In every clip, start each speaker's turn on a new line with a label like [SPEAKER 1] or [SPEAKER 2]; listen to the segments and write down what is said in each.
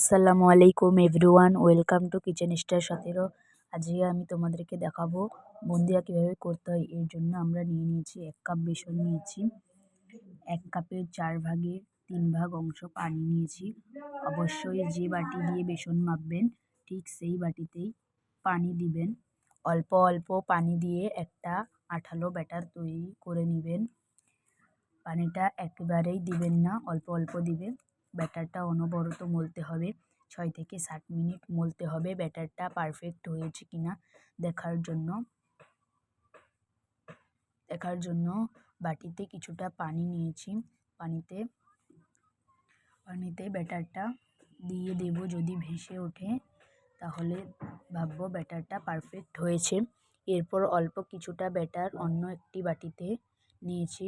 [SPEAKER 1] আসসালামু আলাইকুম everyone, welcome to kitchen star 17। আজকে আমি তোমাদেরকে দেখাবো বুন্দিয়া কীভাবে করতে হয়। এর জন্য আমরা নিয়েছি 1 কাপ বেসন নিয়েছি, 1 কাপের 4 ভাগের 3 ভাগ অংশ পানি নিয়েছি। অবশ্যই যে বাটি দিয়ে বেসন মাপবেন ঠিক সেই বাটিতেই পানি দিবেন। অল্প অল্প পানি দিয়ে একটা আঠালো ব্যাটার তৈরি করে নেবেন। পানিটা একেবারেই দিবেন না, অল্প অল্প দিবেন। ব্যাটারটা অনবরত মলতে হবে, 6 থেকে 7 মিনিট মলতে হবে ব্যাটারটা পারফেক্ট হয়েছে কিনা দেখার জন্য বাটিতে কিছুটা পানি নিয়েছি। পানিতে ব্যাটারটা দিয়ে দেব। যদি ভেসে ওঠে তাহলে ভাববো ব্যাটারটা পারফেক্ট হয়েছে। এরপর অল্প কিছুটা ব্যাটার অন্য একটি বাটিতে নিয়েছি,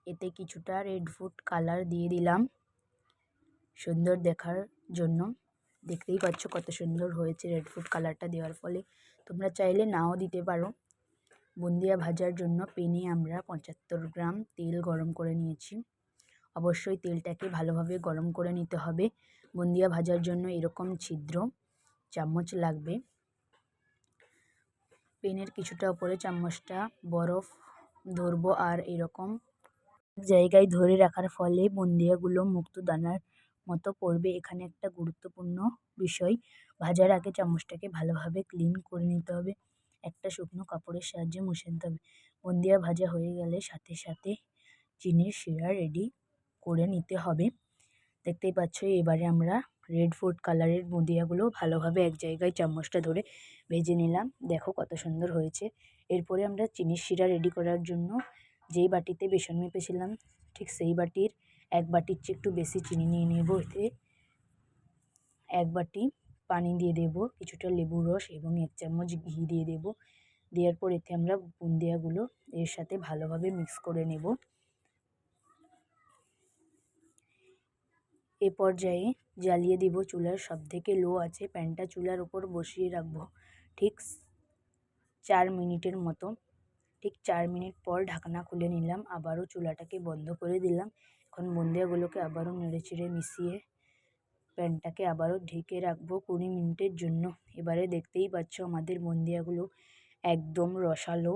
[SPEAKER 1] এতে কিছুটা রেড ফুড কালার দিয়ে দিলাম সুন্দর দেখার জন্য। দেখতেই পাচ্ছ কত সুন্দর হয়েছে রেড ফুড কালারটা দেওয়ার ফলে। তোমরা চাইলে নাও দিতে পারো। বুন্দিয়া ভাজার জন্য পেনে আমরা 75 গ্রাম তেল গরম করে নিয়েছি। অবশ্যই তেলটাকে ভালোভাবে গরম করে নিতে হবে। বুন্দিয়া ভাজার জন্য এরকম ছিদ্র চামচ লাগবে। পেনের কিছুটা উপরে চামচটা বরফ ধরবো আর এরকম জায়গায় ধরে রাখার ফলে বুন্দিয়াগুলো মুক্ত দানার মতো পড়বে। এখানে একটা গুরুত্বপূর্ণ বিষয়, ভাজার আগে চামচটাকে ভালোভাবে ক্লিন করে নিতে হবে, একটা শুকনো কাপড়ের সাহায্যে মুছে নিতে হবে। বুন্দিয়া ভাজা হয়ে গেলে সাথে সাথে চিনির শিরা রেডি করে নিতে হবে। দেখতেই পাচ্ছ এবারে আমরা রেড ফুড কালারের বুন্দিয়াগুলো ভালোভাবে এক জায়গায় চামচটা ধরে ভেজে নিলাম। দেখো কত সুন্দর হয়েছে। এরপরে আমরা চিনির শিরা রেডি করার জন্য যেই বাটিতে বেসন মেপেছিলাম ঠিক সেই বাটির 1 বাটির চেয়ে একটু বেশি চিনি নিয়ে নেব। এতে 1 বাটি পানি দিয়ে দেব, কিছুটা লেবুর রস এবং 1 চামচ ঘি দিয়ে দেব। দেওয়ার পর এতে আমরা বুন্দিয়াগুলো এর সাথে ভালোভাবে মিক্স করে নেব। এ পর্যায়ে জ্বালিয়ে দিব চুলার সবথেকে লো আছে, প্যানটা চুলার উপর বসিয়ে রাখবো ঠিক 4 মিনিটের মতো। ঠিক 4 মিনিট পর ঢাকনা খুলে নিলাম, আবারও চুলাটাকে বন্ধ করে দিলাম। এখন বুন্দিয়াগুলোকে আবারও নেড়েচেড়ে মিশিয়ে প্যানটাকে আবারও ঢেকে রাখবো 20 মিনিটের জন্য। এবারে দেখতেই পাচ্ছ আমাদের বুন্দিয়াগুলো একদম রসালো